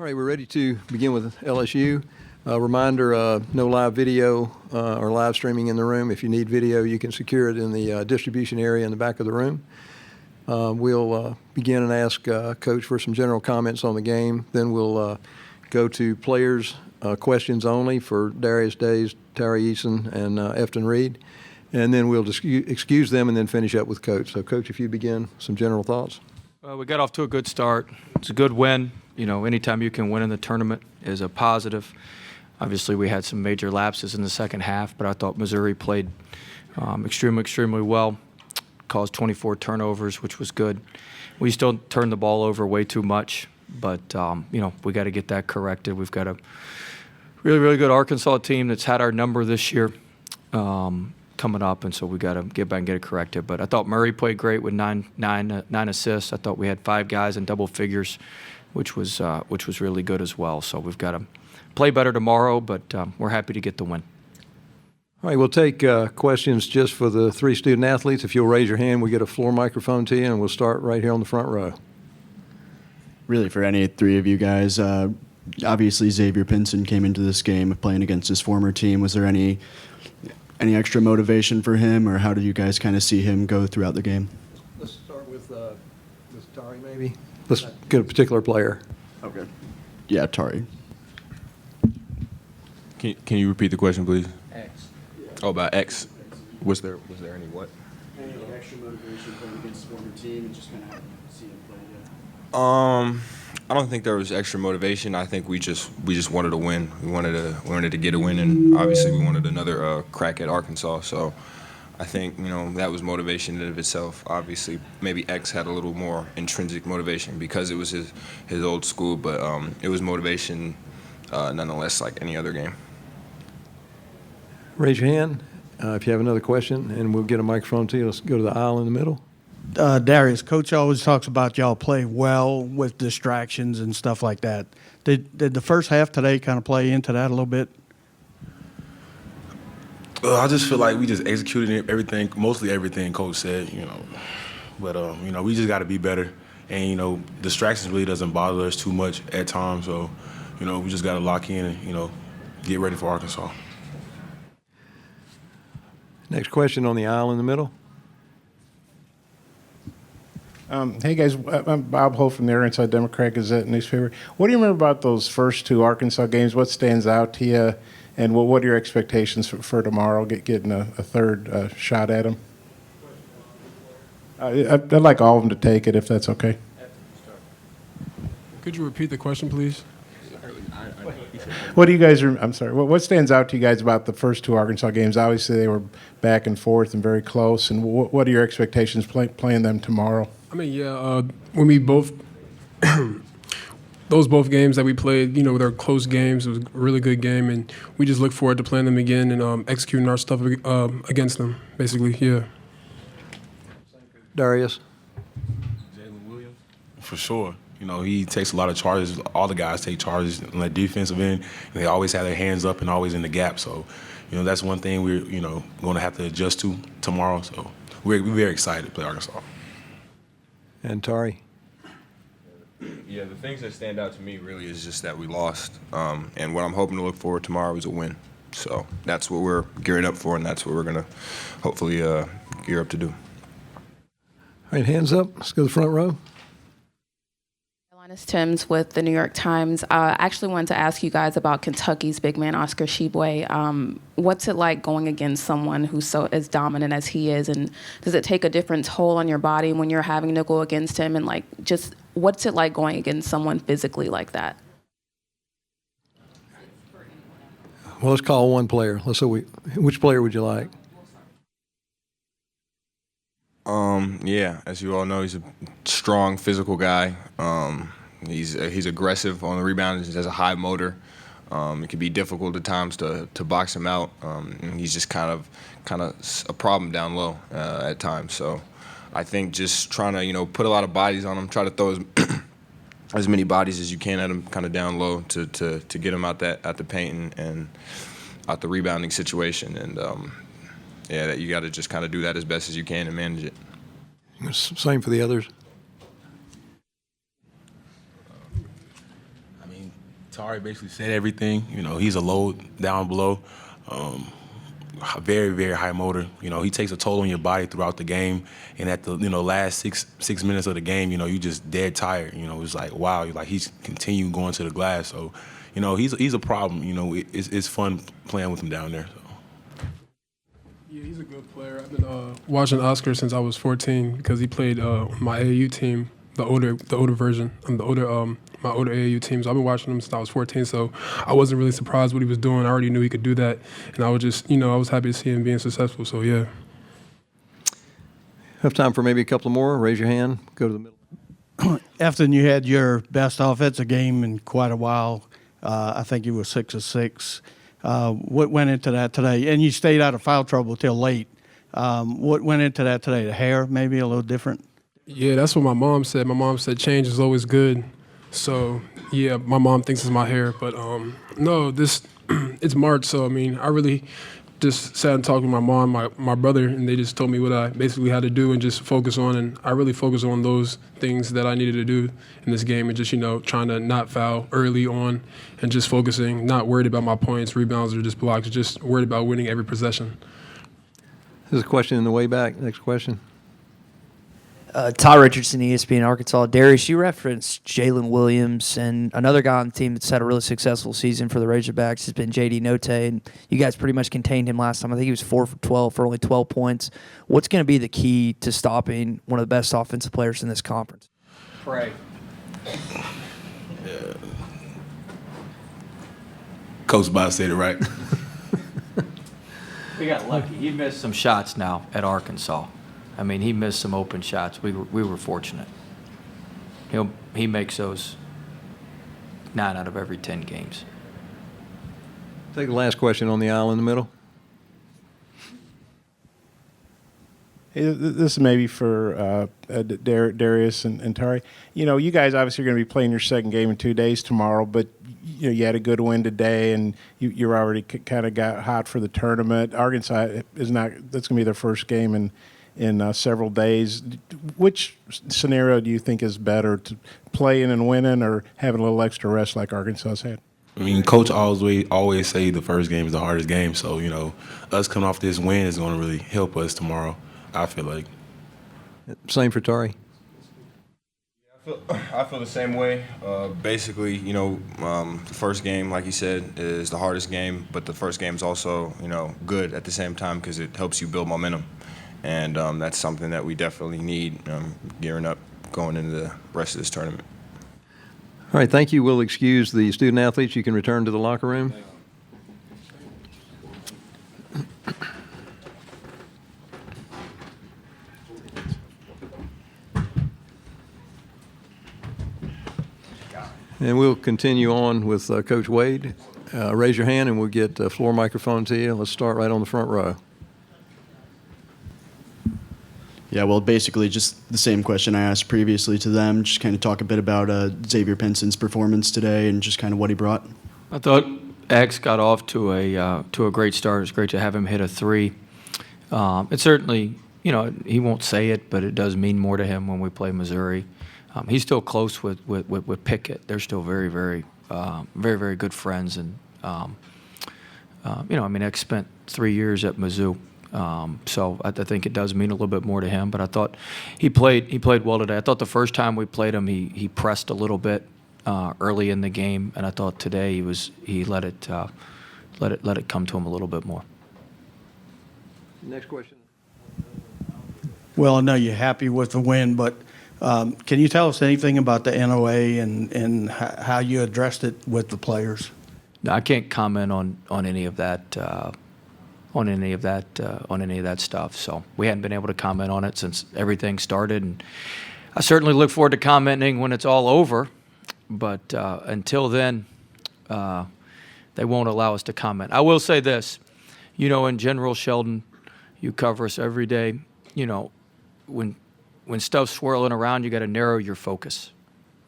All right, we're ready to begin with LSU. Reminder, no live video or live streaming in the room. If you need video, you can secure it in the distribution area in the back of the room. We'll begin and ask Coach for some general comments on the game. Then we'll go to players' questions only for Darius Days, Tyree Eason, and Efton Reed. And then we'll excuse them and then finish up with Coach. So, Coach, if you begin, some general thoughts. We got off to a good start. It's a good win. You know, anytime you can win in the tournament is a positive. Obviously, we had some major lapses in the second half, but I thought Missouri played extremely well, caused 24 turnovers, which was good. We still turned the ball over way too much, but, you know, we got to get that corrected. We've got a really good Arkansas team that's had our number this year coming up, and so we got to get back and get it corrected. But I thought Murray played great with nine assists. I thought we had 5 guys in double figures, which was really good as well. So we've got to play better tomorrow, but we're happy to get the win. All right, we'll take questions just for the 3 student athletes. If you'll raise your hand, we'll get a floor microphone to you, and we'll start right here on the front row. Really, for any 3 of you guys, obviously Xavier Pinson came into this game playing against his former team. Was there any extra motivation for him, or how did you guys kind of see him go throughout the game? Let's start with Tari, maybe. Let's get a particular player. Okay. Yeah, Tari. Can you repeat the question, please? X. Oh, about X. Was there any what? Any extra motivation playing against his former team and just kind of how to see him play? I don't think there was extra motivation. I think we just wanted to win. We wanted to get a win, and obviously we wanted another crack at Arkansas. So I think, you know, that was motivation in and of itself. Obviously, maybe X had a little more intrinsic motivation because it was his old school, but it was motivation nonetheless, like any other game. Raise your hand if you have another question, and we'll get a microphone to you. Let's go to the aisle in the middle. Darius, Coach always talks about y'all play well with distractions and stuff like that. Did the first half today kind of play into that a little bit? I just feel like we just executed everything, mostly everything Coach said, you know. But, you know, we just got to be better. And, you know, distractions really doesn't bother us too much at times. So, you know, we just got to lock in and, you know, get ready for Arkansas. Next question on the aisle in the middle. Hey, guys. I'm Bob Holt from the Arkansas Democrat Gazette newspaper. What do you remember about those first 2 Arkansas games? What stands out to you? And what are your expectations for tomorrow, getting a third shot at them? I'd like all of them to take it, if that's okay. Could you repeat the question, please? What do you guys? I'm sorry. What stands out to you guys about the first 2 Arkansas games? Obviously, they were back and forth and very close. And what are your expectations playing them tomorrow? I mean, yeah, when we both those both games that we played, you know, they're close games. It was a really good game, and we just look forward to playing them again and executing our stuff against them, basically. Yeah. Darius. Jalen Williams. For sure. You know, he takes a lot of charges. All the guys take charges on the defensive end, and they always have their hands up and always in the gap. So, you know, that's one thing we're, you know, going to have to adjust to tomorrow. So we're very excited to play Arkansas. And Tari. Yeah, the things that stand out to me really is just that we lost, and what I'm hoping to look forward tomorrow is a win. So that's what we're gearing up for, and that's what we're going to hopefully gear up to do. All right, hands up. Let's go to the front row. Timms with the New York Times. I actually wanted to ask you guys about Kentucky's big man, Oscar Tshiebwe. What's it like going against someone who's so as dominant as he is, and does it take a different toll on your body when you're having to go against him? And like, just what's it like going against someone physically like that? Well, let's call one player. Which player would you like? Yeah, as you all know, he's a strong physical guy. He's aggressive on the rebound. He has a high motor. It can be difficult at times to box him out. And he's just kind of a problem down low at times. So I think just trying to, you know, put a lot of bodies on him, try to throw as many bodies as you can at him kind of down low to get him out the paint and out the rebounding situation. And yeah, that you got to just kind of do that as best as you can and manage it. Same for the others. I mean, Tari basically said everything. You know, he's a load down below. Very, very high motor. You know, he takes a toll on your body throughout the game. And at the last six minutes of the game, you know, you just dead tired. You know, it's like, wow, like he's continuing going to the glass. So, you know, he's a problem. You know, it's fun playing with him down there. So. Yeah, he's a good player. I've been watching Oscar since I was 14 because he played my AAU team, the older version. My older AAU team. So I've been watching him since I was 14. So I wasn't really surprised what he was doing. I already knew he could do that, and I was just, I was happy to see him being successful. So yeah. Have time for maybe a couple more. Raise your hand. Go to the middle. Afton, you had your best offensive game in quite a while. I think you were 6 of 6. What went into that today? And you stayed out of foul trouble till late. What went into that today? The hair, maybe a little different. Yeah, that's what my mom said. My mom said change is always good. So yeah, my mom thinks it's my hair, but no, it's March. So I mean, I really just sat and talked with my mom, my brother, and they just told me what I basically had to do and just focus on. And I really focused on those things that I needed to do in this game, and just trying to not foul early on, and just focusing, not worried about my points, rebounds, or just blocks, just worried about winning every possession. There's a question in the way back. Next question. Ty Richardson, ESPN Arkansas. Darius, you referenced Jalen Williams, and another guy on the team that's had a really successful season for the Razorbacks has been J.D. Note, and you guys pretty much contained him last time. I think he was 4 for 12 for only 12 points. What's going to be the key to stopping one of the best offensive players in this conference? Pray. Yeah. Coach Bob said it right. We got lucky. He missed some shots now at Arkansas. I mean, he missed some open shots. We were fortunate. He makes those 9 out of every 10 games. Take the last question on the aisle in the middle. Hey, this is maybe for Darius and Tari. You guys obviously are going to be playing your second game in 2 days tomorrow, but you had a good win today, and you're already kind of got hot for the tournament. Arkansas is not. That's going to be their first game in several days. Which scenario do you think is better, to playing and winning, or having a little extra rest like Arkansas's had? I mean, Coach always say the first game is the hardest game. So, us coming off this win is going to really help us tomorrow, I feel like. Same for Tari. I feel the same way. Basically, the first game, like you said, is the hardest game, but the first game is also, good at the same time because it helps you build momentum. And that's something that we definitely need gearing up going into the rest of this tournament. All right, thank you. We'll excuse the student athletes. You can return to the locker room. And we'll continue on with Coach Wade. Raise your hand and we'll get a floor microphone to you. Let's start right on the front row. Yeah, well, basically just the same question I asked previously to them. Just kind of talk a bit about Xavier Pinson's performance today and just kind of what he brought. I thought X got off to a great start. It was great to have him hit a 3. It certainly, he won't say it, but it does mean more to him when we play Missouri. He's still close with Pickett. They're still very, very, very good friends. And, X spent 3 years at Mizzou. So I think it does mean a little bit more to him. But I thought he played well today. I thought the first time we played him, he pressed a little bit early in the game, and I thought today he let it come to him a little bit more. Next question. Well, I know you're happy with the win, but can you tell us anything about the NOA and how you addressed it with the players? No, I can't comment on any of that. On any of that stuff. So we hadn't been able to comment on it since everything started, and I certainly look forward to commenting when it's all over. But until then, they won't allow us to comment. I will say this, in general, Sheldon, you cover us every day. When stuff's swirling around, you got to narrow your focus.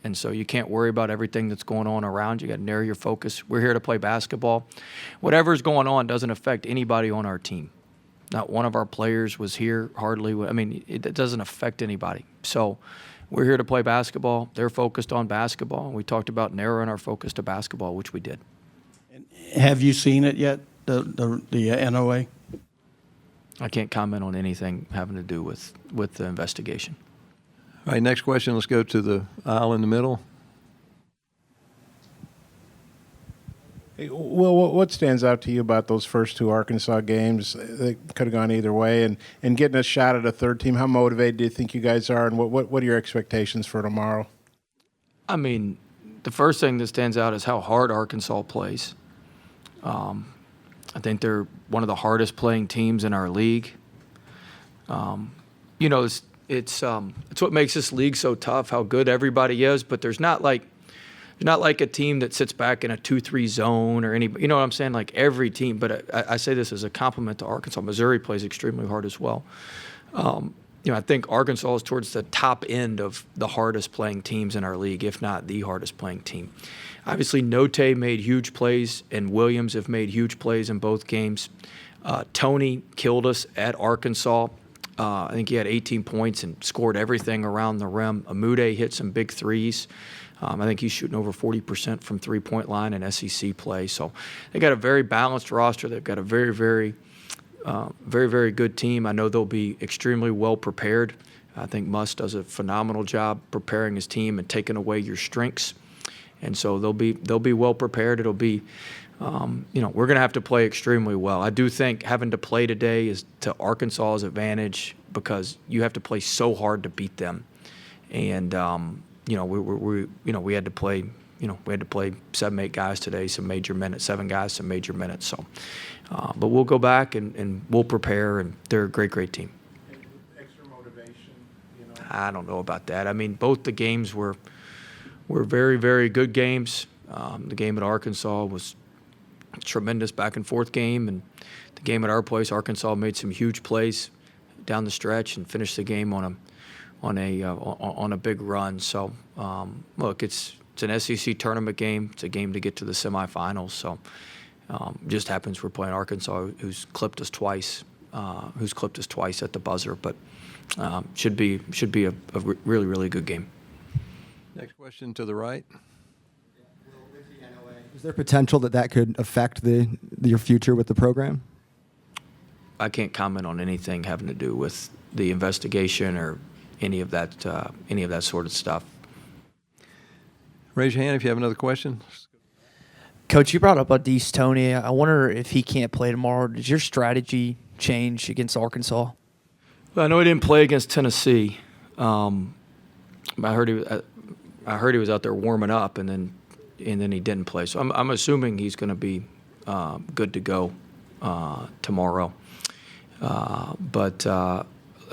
And so you can't worry about everything that's going on around. You got to narrow your focus. We're here to play basketball. Whatever's going on doesn't affect anybody on our team. Not one of our players was here hardly. I mean, it doesn't affect anybody. So we're here to play basketball. They're focused on basketball. We talked about narrowing our focus to basketball, which we did. Have you seen it yet, the NOA? I can't comment on anything having to do with the investigation. All right, next question. Let's go to the aisle in the middle. Hey, Will, what stands out to you about those first two Arkansas games? They could have gone either way, and getting a shot at a third team. How motivated do you think you guys are, and what are your expectations for tomorrow? I mean, the first thing that stands out is how hard Arkansas plays. I think they're one of the hardest playing teams in our league. You know, it's what makes this league so tough, how good everybody is, but there's not like a team that sits back in a 2-3 zone or any, you know what I'm saying? Like every team, but I say this as a compliment to Arkansas. Missouri plays extremely hard as well. You know, I think Arkansas is towards the top end of the hardest playing teams in our league, if not the hardest playing team. Obviously, Note made huge plays, and Williams have made huge plays in both games. Tony killed us at Arkansas. I think he had 18 points and scored everything around the rim. Amude hit some big threes. I think he's shooting over 40% from three-point line in SEC play. So they got a very balanced roster. They've got a very, very good team. I know they'll be extremely well prepared. I think Muss does a phenomenal job preparing his team and taking away your strengths. And so they'll be well prepared. It'll be, you know, we're going to have to play extremely well. I do think having to play today is to Arkansas's advantage because you have to play so hard to beat them. And you know, we had to play. You know, we had to play 7, 8 guys today, some major minutes. 7 guys, some major minutes. So, but we'll go back and we'll prepare. And they're a great team. Extra motivation, you know. I don't know about that. I mean, both the games were very good games. The game at Arkansas was a tremendous back and forth game, and the game at our place, Arkansas made some huge plays down the stretch and finished the game on a big run. So look, it's an SEC tournament game. It's a game to get to the semifinals. So just happens we're playing Arkansas, who's clipped us twice at the buzzer, but should be a really good game. Next question to the right. Is there potential that could affect your future with the program? I can't comment on anything having to do with the investigation or any of that sort of stuff. Raise your hand if you have another question. Coach, you brought up Adese Tony. I wonder if he can't play tomorrow. Does your strategy change against Arkansas? Well, I know he didn't play against Tennessee. I heard he was out there warming up, and then he didn't play. So I'm assuming he's going to be good to go tomorrow. But I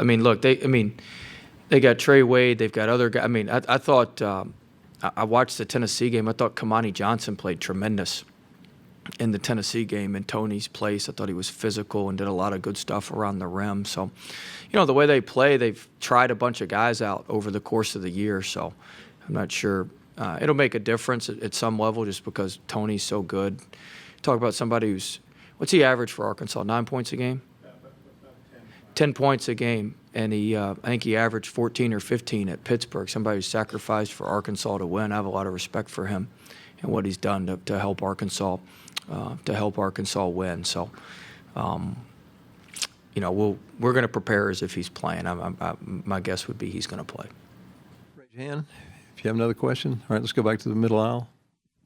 mean, look, they got Trey Wade. They've got other guys. I mean, I thought I watched the Tennessee game. I thought Kamani Johnson played tremendous in the Tennessee game in Tony's place. I thought he was physical and did a lot of good stuff around the rim. So, you know, the way they play, they've tried a bunch of guys out over the course of the year. So I'm not sure. It'll make a difference at some level just because Tony's so good. Talk about somebody what's he average for Arkansas? 9 points a game? 10 points a game. And I think he averaged 14 or 15 at Pittsburgh. Somebody who sacrificed for Arkansas to win. I have a lot of respect for him and what he's done to help Arkansas win. So, you know, we're going to prepare as if he's playing. My guess would be he's going to play. Raise your hand if you have another question. All right, let's go back to the middle aisle.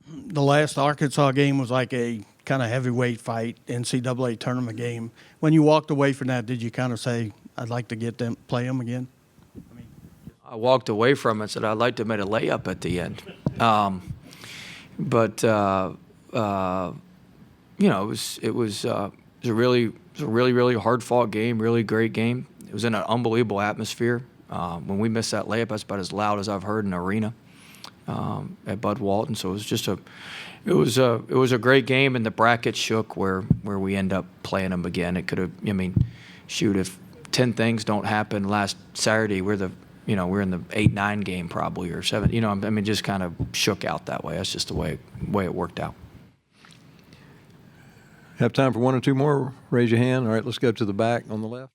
The last Arkansas game was like a kind of heavyweight fight, NCAA tournament game. When you walked away from that, did you kind of say, I'd like to play them again? I walked away from it and said I'd like to have made a layup at the end. But you know, it was a really hard fought game, really great game. It was in an unbelievable atmosphere. When we missed that layup, that's about as loud as I've heard in an arena at Bud Walton. So it was just it was a great game, and the bracket shook where we end up playing them again. It could have, I mean, shoot, if 10 things don't happen last Saturday, we're in the 8-9 game probably, or 7. You know, I mean, just kind of shook out that way. That's just the way it worked out. Have time for one or two more? Raise your hand. All right, let's go to the back on the left.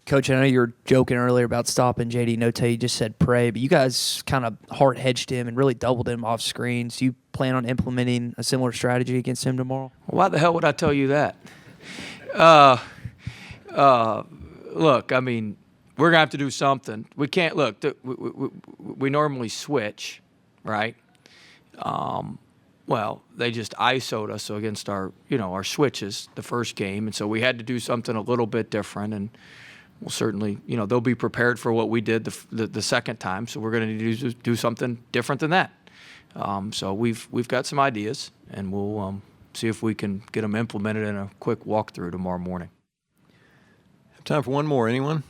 Coach, I know you were joking earlier about stopping JD Note. You just said pray, but you guys kind of hard hedged him and really doubled him off screens. Do you plan on implementing a similar strategy against him tomorrow? Why the hell would I tell you that? Look, I mean, we're going to have to do something. We can't, look, we normally switch, right? Well, they just ISO'd us against our switches the first game, and so we had to do something a little bit different, and we'll certainly, they'll be prepared for what we did the second time, so we're going to need to do something different than that. So we've got some ideas, and we'll see if we can get them implemented in a quick walkthrough tomorrow morning. Have time for one more. Anyone?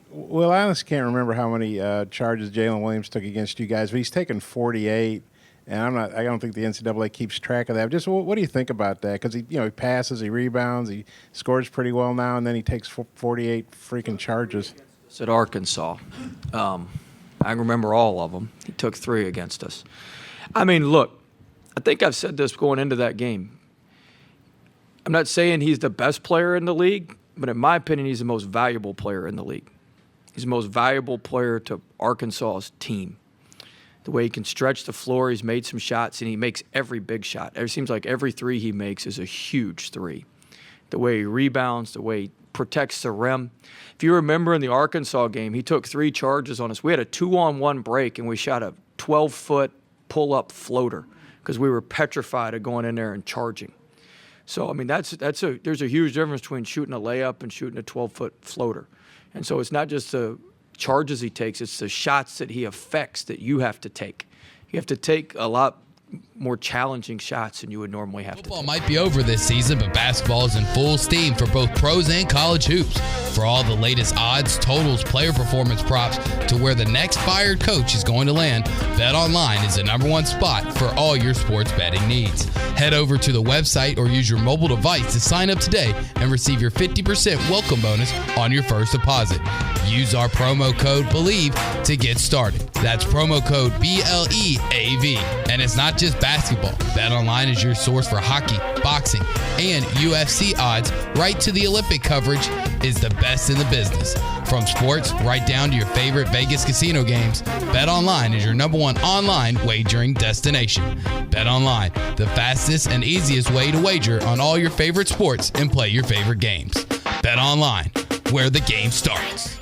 Well, I honestly can't remember how many charges Jalen Williams took against you guys, but he's taken 48, and I don't think the NCAA keeps track of that. Just what do you think about that? Because he passes, he rebounds, he scores pretty well now, and then he takes 48 freaking charges. It's at Arkansas. I remember all of them. He took 3 against us. I mean, look, I think I've said this going into that game. I'm not saying he's the best player in the league, but in my opinion, he's the most valuable player in the league. He's the most valuable player to Arkansas's team. The way he can stretch the floor, he's made some shots, and he makes every big shot. It seems like every 3 he makes is a huge 3. The way he rebounds, the way he protects the rim. If you remember in the Arkansas game, he took 3 charges on us. We had a 2-on-1 break, and we shot a 12-foot pull-up floater because we were petrified of going in there and charging. So, I mean, there's a huge difference between shooting a layup and shooting a 12-foot floater. And so it's not just the charges he takes, it's the shots that he affects that you have to take. You have to take a lot more challenging shots than you would normally have to take. Football might be over this season, but basketball is in full steam for both pros and college hoops. For all the latest odds, totals, player performance props, to where the next fired coach is going to land, BetOnline is the #1 spot for all your sports betting needs. Head over to the website or use your mobile device to sign up today and receive your 50% welcome bonus on your first deposit. Use our promo code BELIEVE to get started. That's promo code BLEAV. And it's not just basketball. BetOnline is your source for hockey, boxing, and UFC odds, right to the Olympic coverage, is the best in the business. From sports right down to your favorite Vegas casino games, BetOnline is your #1 online wagering destination. BetOnline, the fastest and easiest way to wager on all your favorite sports and play your favorite games. BetOnline, where the game starts.